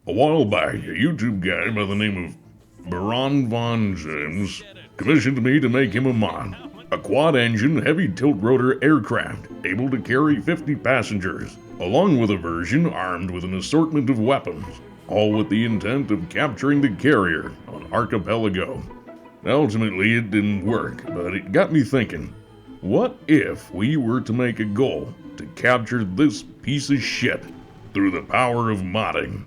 A while back, a YouTube guy by the name of Baron Von James commissioned me to make him a mod. A quad-engine, heavy-tilt-rotor aircraft, able to carry 50 passengers, along with a version armed with an assortment of weapons, all with the intent of capturing the carrier on Archipelago. Ultimately, it didn't work, but it got me thinking, what if we were to make a goal to capture this piece of shit through the power of modding?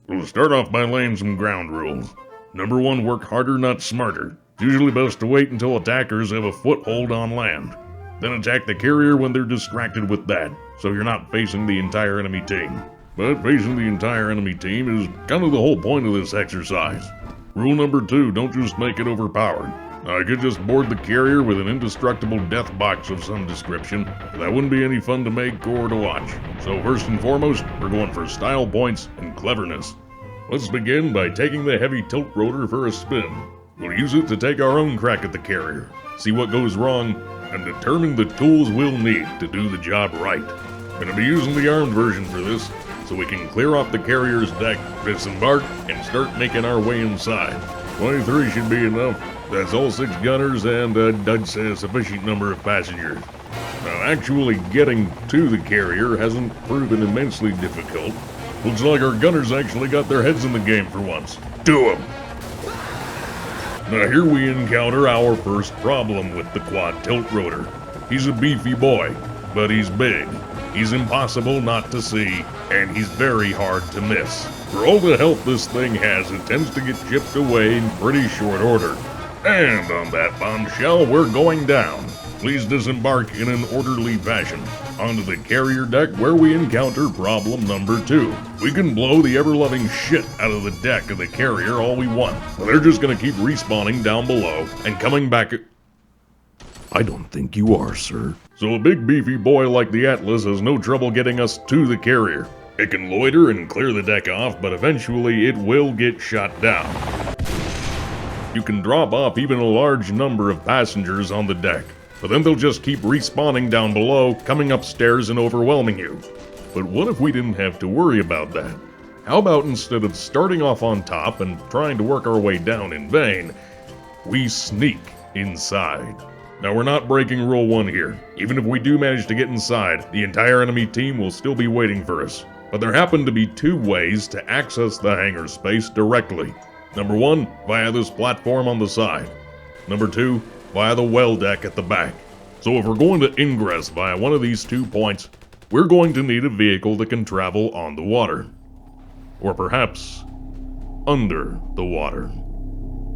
We'll start off by laying some ground rules. Number 1, work harder, not smarter. It's usually best to wait until attackers have a foothold on land. Then attack the carrier when they're distracted with that, so you're not facing the entire enemy team. But facing the entire enemy team is kind of the whole point of this exercise. Rule number 2, don't just make it overpowered. I could just board the carrier with an indestructible death box of some description, but that wouldn't be any fun to make or to watch. So first and foremost, we're going for style points and cleverness. Let's begin by taking the heavy tilt rotor for a spin. We'll use it to take our own crack at the carrier, see what goes wrong, and determine the tools we'll need to do the job right. I'm going to be using the armed version for this, so we can clear off the carrier's deck, disembark, and start making our way inside. 23 should be enough. That's all 6 gunners and, I'd say, a sufficient number of passengers. Now, actually getting to the carrier hasn't proven immensely difficult. Looks like our gunners actually got their heads in the game for once. Do 'em! Now here we encounter our first problem with the quad tilt rotor. He's a beefy boy, but he's big. He's impossible not to see, and he's very hard to miss. For all the help this thing has, it tends to get chipped away in pretty short order. And on that bombshell, we're going down. Please disembark in an orderly fashion onto the carrier deck where we encounter problem number 2. We can blow the ever-loving shit out of the deck of the carrier all we want, but they're just gonna keep respawning down below and coming back. I don't think you are, sir. So a big beefy boy like the Atlas has no trouble getting us to the carrier. It can loiter and clear the deck off, but eventually it will get shot down. You can drop off even a large number of passengers on the deck, but then they'll just keep respawning down below, coming upstairs and overwhelming you. But what if we didn't have to worry about that? How about instead of starting off on top and trying to work our way down in vain, we sneak inside? Now we're not breaking rule 1 here. Even if we do manage to get inside, the entire enemy team will still be waiting for us. But there happen to be 2 ways to access the hangar space directly. Number 1, via this platform on the side. Number 2, via the well deck at the back. So if we're going to ingress via one of these 2 points, we're going to need a vehicle that can travel on the water. Or perhaps, under the water.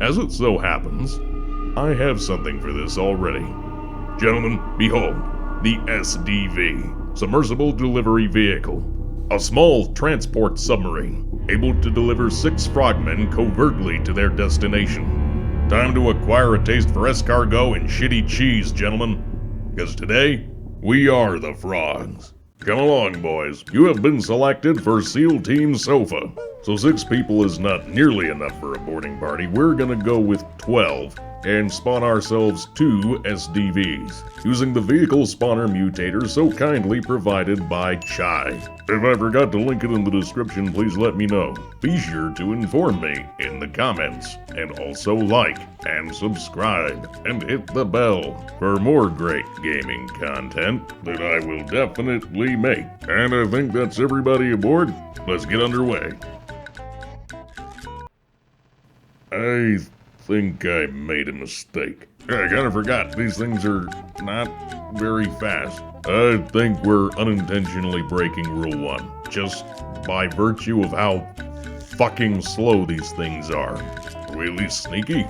As it so happens, I have something for this already. Gentlemen, behold, the SDV, Submersible Delivery Vehicle. A small transport submarine, able to deliver 6 frogmen covertly to their destination. Time to acquire a taste for escargot and shitty cheese, gentlemen. Because today, we are the frogs. Come along, boys. You have been selected for SEAL Team Sofa. So 6 people is not nearly enough for a boarding party. We're gonna go with 12 and spawn ourselves 2 SDVs, using the vehicle spawner mutator so kindly provided by Chai. If I forgot to link it in the description, please let me know. Be sure to inform me in the comments, and also like and subscribe, and hit the bell for more great gaming content that I will definitely make. And I think that's everybody aboard. Let's get underway. I think I made a mistake. I kinda forgot, these things are not very fast. I think we're unintentionally breaking rule 1, just by virtue of how fucking slow these things are. Are we at least sneaky?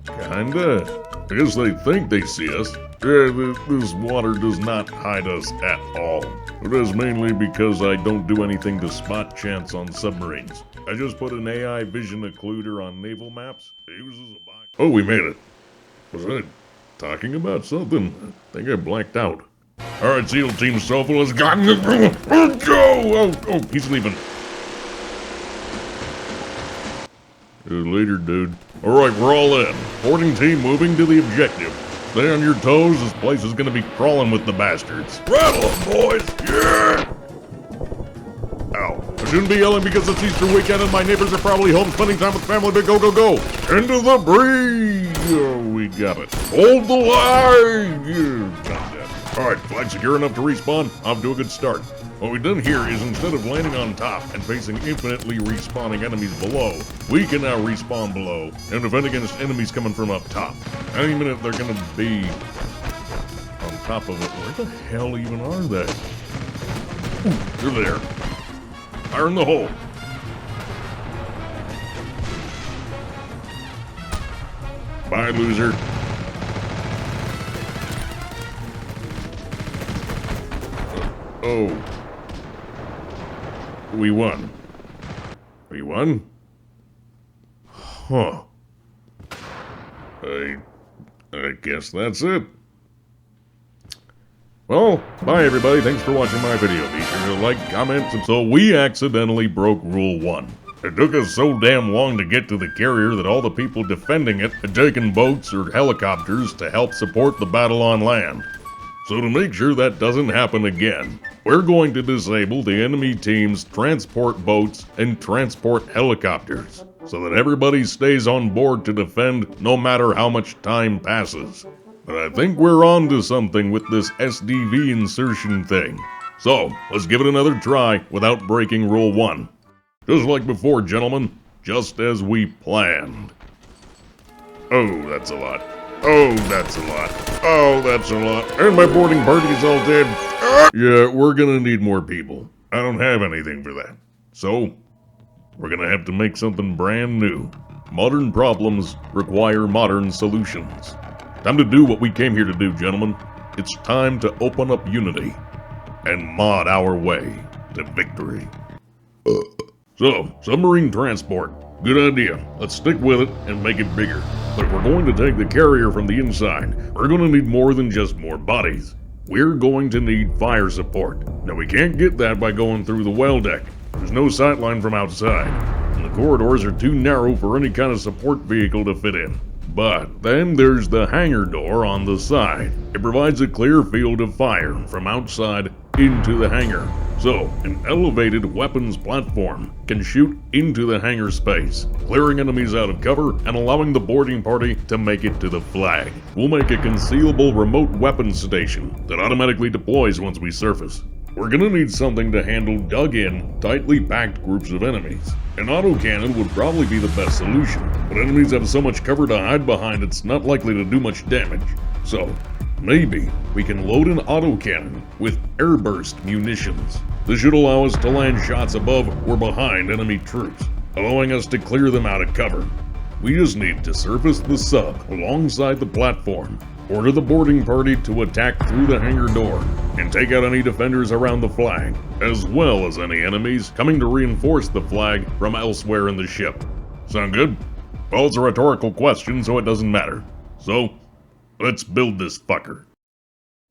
Kinda. I guess they think they see us. This water does not hide us at all. It is mainly because I don't do anything to spot chance on submarines. I just put an AI vision occluder on naval maps. It uses a box. Oh, we made it. Was I talking about something? I think I blacked out. Alright, SEAL Team Sofa, let's go! Let's go! Oh, he's leaving. Later, dude. Alright, we're all in. Boarding team moving to the objective. Stay on your toes, this place is gonna be crawling with the bastards. Rattle 'em, boys! Yeah! Ow. I shouldn't be yelling because it's Easter weekend and my neighbors are probably home spending time with family, but go, go, go! Into the breeze! Oh, we got it. Hold the line! Yeah. Alright, flag secure enough to respawn. Off to a good start. What we've done here is instead of landing on top and facing infinitely respawning enemies below, we can now respawn below and defend against enemies coming from up top. Any minute they're gonna be on top of it. Where the hell even are they? Ooh, they're there. Fire in the hole. Bye, loser. Oh. We won. We won? Huh. I guess that's it. Well, bye everybody. Thanks for watching my video. Be sure to like, comment, and so we accidentally broke Rule 1. It took us so damn long to get to the carrier that all the people defending it had taken boats or helicopters to help support the battle on land. So to make sure that doesn't happen again, we're going to disable the enemy team's transport boats and transport helicopters, so that everybody stays on board to defend no matter how much time passes. But I think we're on to something with this SDV insertion thing. So, let's give it another try without breaking Rule 1. Just like before, gentlemen, just as we planned. Oh, that's a lot. Oh, that's a lot. Oh, that's a lot. And my boarding party's all dead. Yeah, we're gonna need more people. I don't have anything for that. So, we're gonna have to make something brand new. Modern problems require modern solutions. Time to do what we came here to do, gentlemen. It's time to open up Unity and mod our way to victory. So, submarine transport. Good idea. Let's stick with it and make it bigger. But if we're going to take the carrier from the inside, we're going to need more than just more bodies. We're going to need fire support. Now we can't get that by going through the well deck. There's no sightline from outside, and the corridors are too narrow for any kind of support vehicle to fit in. But then there's the hangar door on the side. It provides a clear field of fire from outside into the hangar. So, an elevated weapons platform can shoot into the hangar space, clearing enemies out of cover and allowing the boarding party to make it to the flag. We'll make a concealable remote weapons station that automatically deploys once we surface. We're gonna need something to handle dug-in, tightly packed groups of enemies. An autocannon would probably be the best solution, but enemies have so much cover to hide behind it's not likely to do much damage. So, maybe we can load an autocannon with airburst munitions. This should allow us to land shots above or behind enemy troops, allowing us to clear them out of cover. We just need to surface the sub alongside the platform, order the boarding party to attack through the hangar door, and take out any defenders around the flag, as well as any enemies coming to reinforce the flag from elsewhere in the ship. Sound good? Well, it's a rhetorical question, so it doesn't matter. So, let's build this fucker.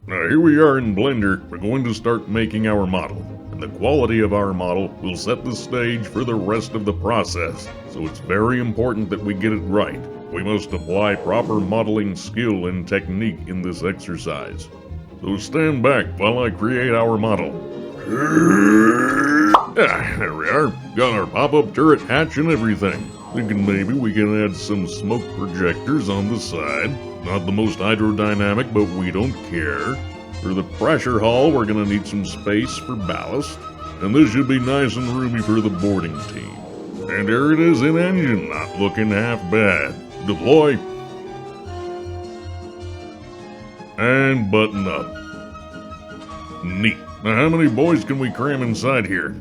Now here we are in Blender. We're going to start making our model, and the quality of our model will set the stage for the rest of the process, so it's very important that we get it right. We must apply proper modeling skill and technique in this exercise. So stand back while I create our model. There we are. Got our pop-up turret hatch and everything. Thinking maybe we can add some smoke projectors on the side. Not the most hydrodynamic, but we don't care. For the pressure hull, we're gonna need some space for ballast. And this should be nice and roomy for the boarding team. And there it is in engine, not looking half bad. Deploy. And button up. Neat. Now how many boys can we cram inside here?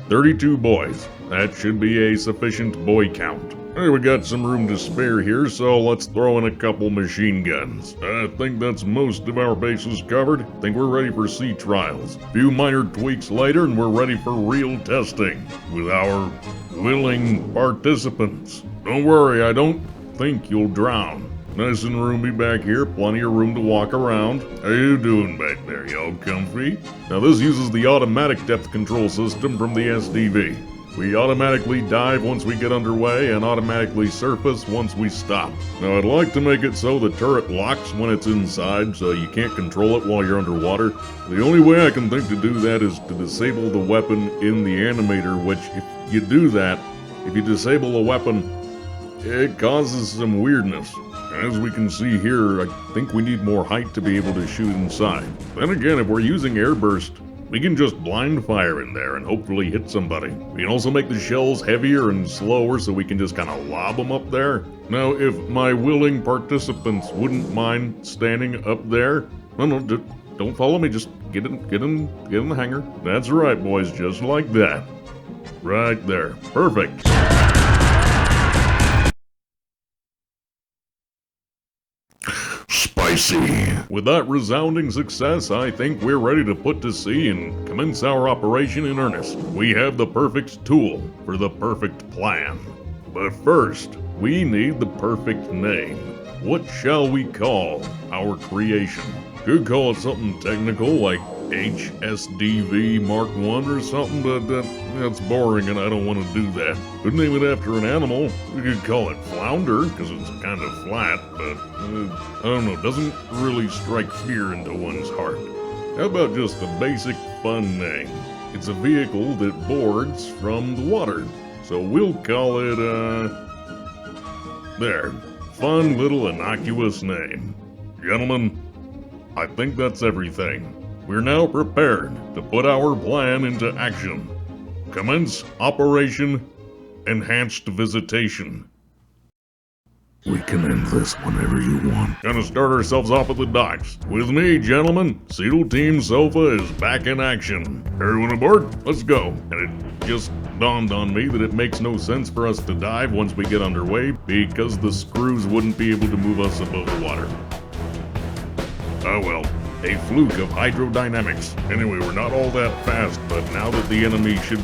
"32 boys. That should be a sufficient boy count. Hey, we got some room to spare here, so let's throw in a couple machine guns. I think that's most of our bases covered. Think we're ready for sea trials. Few minor tweaks later and we're ready for real testing with our willing participants. Don't worry, I don't think you'll drown. Nice and roomy back here, plenty of room to walk around. How you doing back there, y'all comfy? Now this uses the automatic depth control system from the SDV. We automatically dive once we get underway and automatically surface once we stop. Now I'd like to make it so the turret locks when it's inside, so you can't control it while you're underwater. The only way I can think to do that is to disable the weapon in the animator, which if you do that, if you disable a weapon, it causes some weirdness. As we can see here, I think we need more height to be able to shoot inside. Then again, if we're using airburst, we can just blind fire in there and hopefully hit somebody. We can also make the shells heavier and slower so we can just kind of lob them up there. Now, if my willing participants wouldn't mind standing up there, no, don't follow me, just get in the hangar. That's right, boys, just like that. Right there. Perfect. Spicy. With that resounding success, I think we're ready to put to sea and commence our operation in earnest. We have the perfect tool for the perfect plan. But first, we need the perfect name. What shall we call our creation? Could call it something technical like HSDV Mark 1 or something, but that's boring and I don't want to do that. Could name it after an animal. We could call it Flounder, because it's kind of flat, but I don't know, doesn't really strike fear into one's heart. How about just a basic fun name? It's a vehicle that boards from the water, so we'll call it, there. Fun little innocuous name. Gentlemen, I think that's everything. We're now prepared to put our plan into action. Commence Operation Enhanced Visitation. We can end this whenever you want. Gonna start ourselves off at the docks. With me, gentlemen, SEAL Team Sofa is back in action. Everyone aboard? Let's go. And it just dawned on me that it makes no sense for us to dive once we get underway because the screws wouldn't be able to move us above the water. Oh well. A fluke of hydrodynamics. Anyway, we're not all that fast, but now that the enemy should...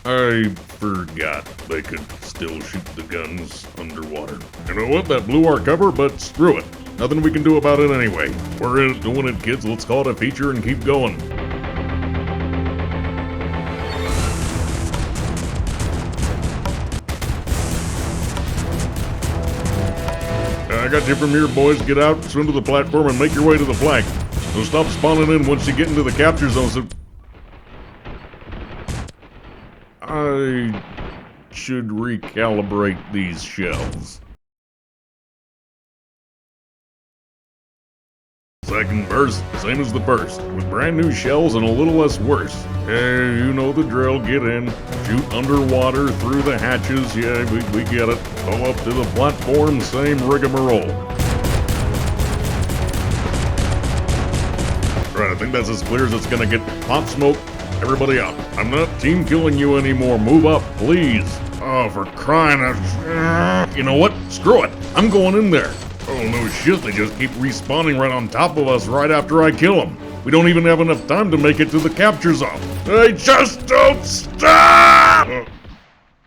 I forgot they could still shoot the guns underwater. You know what? That blew our cover, but screw it. Nothing we can do about it anyway. We're doing it, kids. Let's call it a feature and keep going. I got you from here, boys. Get out, swim to the platform, and make your way to the flag. So stop spawning in once you get into the capture zone, so... I should recalibrate these shells. Second verse, same as the first, with brand new shells and a little less worse. Hey, you know the drill, get in, shoot underwater through the hatches, yeah, we get it. Go up to the platform, same rigmarole. Right, I think that's as clear as it's gonna get. Hot smoke, everybody up. I'm not team killing you anymore, move up, please. Oh, for crying out. You know what, screw it, I'm going in there. Oh no shit, they just keep respawning right on top of us right after I kill them. We don't even have enough time to make it to the capture zone. They just don't stop!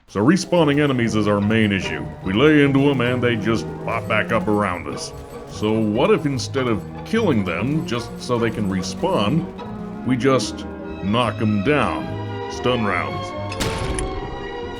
So respawning enemies is our main issue. We lay into them and they just pop back up around us. So what if instead of killing them just so they can respawn, we just knock them down? Stun rounds.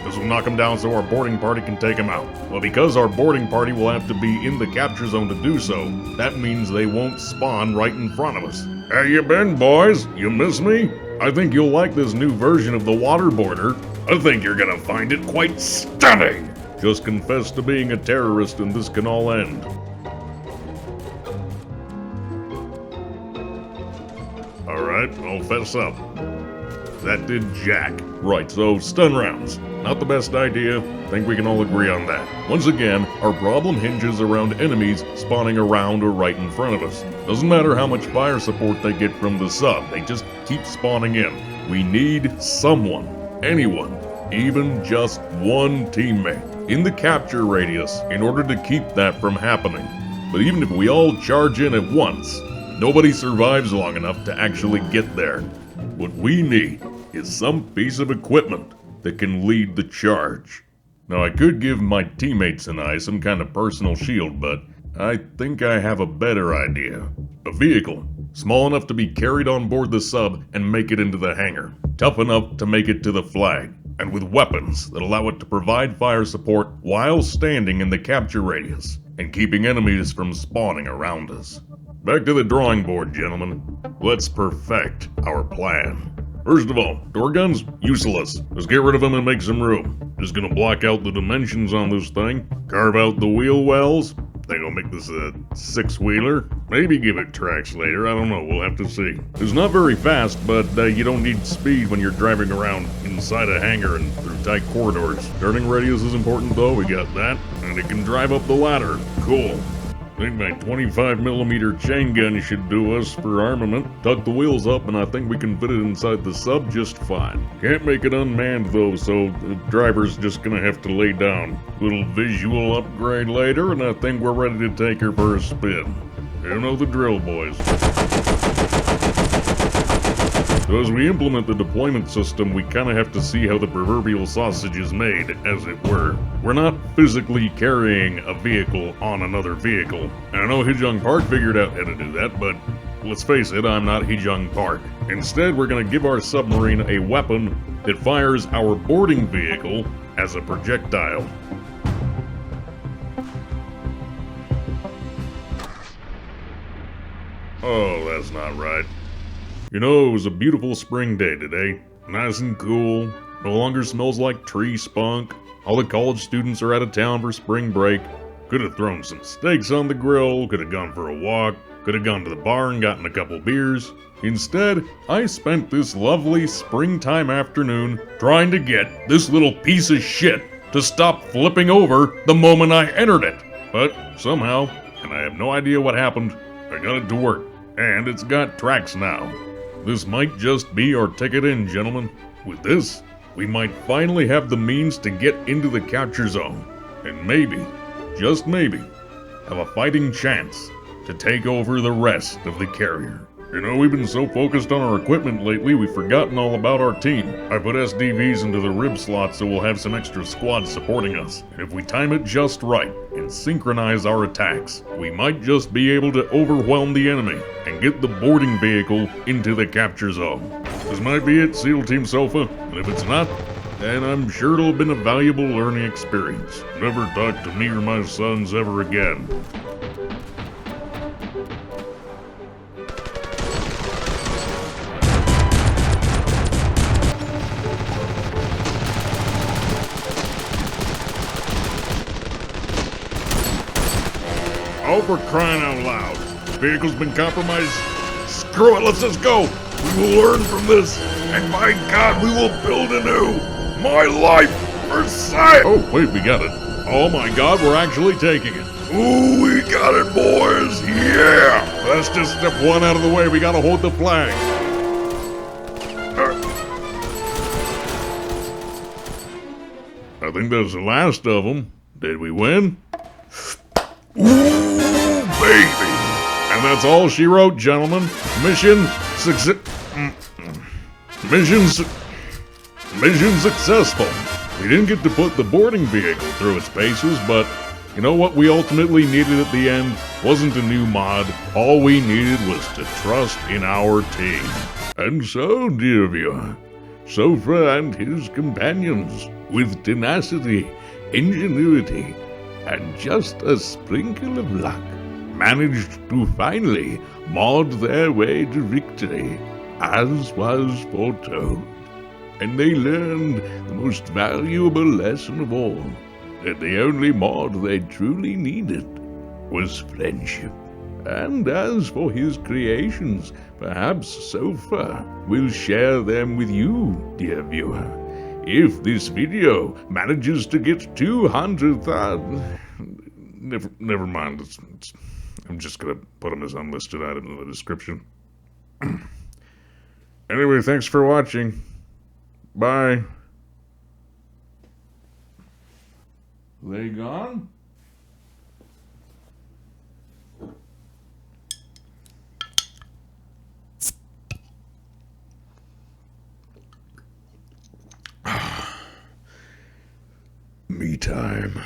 This will knock them down so our boarding party can take them out. Well, because our boarding party will have to be in the capture zone to do so, that means they won't spawn right in front of us. How you been, boys? You miss me? I think you'll like this new version of the waterboarder. I think you're gonna find it quite stunning. Just confess to being a terrorist and this can all end. Alright, I'll fess up. That did jack. Right, so stun rounds. Not the best idea. Think we can all agree on that. Once again, our problem hinges around enemies spawning around or right in front of us. Doesn't matter how much fire support they get from the sub, they just keep spawning in. We need someone, anyone, even just one teammate in the capture radius in order to keep that from happening. But even if we all charge in at once, nobody survives long enough to actually get there. What we need is some piece of equipment that can lead the charge. Now, I could give my teammates and I some kind of personal shield, but I think I have a better idea. A vehicle. Small enough to be carried on board the sub and make it into the hangar. Tough enough to make it to the flag. And with weapons that allow it to provide fire support while standing in the capture radius and keeping enemies from spawning around us. Back to the drawing board, gentlemen. Let's perfect our plan. First of all, door guns, useless. Let's get rid of them and make some room. Just gonna block out the dimensions on this thing, carve out the wheel wells. Think I'll make this a 6-wheeler. Maybe give it tracks later, I don't know, we'll have to see. It's not very fast, but you don't need speed when you're driving around inside a hangar and through tight corridors. Turning radius is important though, we got that. And it can drive up the ladder. Cool. I think my 25mm chain gun should do us for armament. Tuck the wheels up and I think we can fit it inside the sub just fine. Can't make it unmanned though, so the driver's just gonna have to lay down. Little visual upgrade later and I think we're ready to take her for a spin. You know the drill, boys. So as we implement the deployment system, we kinda have to see how the proverbial sausage is made, as it were. We're not physically carrying a vehicle on another vehicle. And I know Hee-jung Park figured out how to do that, but let's face it, I'm not Hee-jung Park. Instead, we're gonna give our submarine a weapon that fires our boarding vehicle as a projectile. Oh, that's not right. You know, it was a beautiful spring day today. Nice and cool. No longer smells like tree spunk. All the college students are out of town for spring break. Could have thrown some steaks on the grill, could have gone for a walk, could have gone to the bar and gotten a couple beers. Instead, I spent this lovely springtime afternoon trying to get this little piece of shit to stop flipping over the moment I entered it. But somehow, and I have no idea what happened, I got it to work. And it's got tracks now. This might just be our ticket in, gentlemen. With this, we might finally have the means to get into the capture zone. And maybe, just maybe, have a fighting chance to take over the rest of the carrier. You know, we've been so focused on our equipment lately, we've forgotten all about our team. I put SDVs into the rib slot so we'll have some extra squads supporting us. And if we time it just right and synchronize our attacks, we might just be able to overwhelm the enemy and get the boarding vehicle into the capture zone. This might be it, SEAL Team Sofa, and if it's not, then I'm sure it'll have been a valuable learning experience. Never talk to me or my sons ever again. Oh, for crying out loud. The vehicle's been compromised. Screw it, let's just go. We will learn from this. And by God, we will build anew. My life, Versailles. Oh, wait, we got it. Oh my God, we're actually taking it. Ooh, we got it, boys. Yeah. That's just step one out of the way. We gotta hold the flag. I think that's the last of them. Did we win? Ooh, baby! And that's all she wrote, gentlemen. Mission successful. We didn't get to put the boarding vehicle through its paces, but you know what we ultimately needed at the end wasn't a new mod. All we needed was to trust in our team. And so, dear viewer, Sofa and his companions, with tenacity, ingenuity, and just a sprinkle of luck, managed to finally mod their way to victory, as was foretold. And they learned the most valuable lesson of all, that the only mod they truly needed was friendship. And as for his creations, perhaps Sofa will share them with you, dear viewer. If this video manages to get 200,000... Never mind. I'm just gonna put them as unlisted items in the description. Anyway, thanks for watching. Bye. They gone? Me time.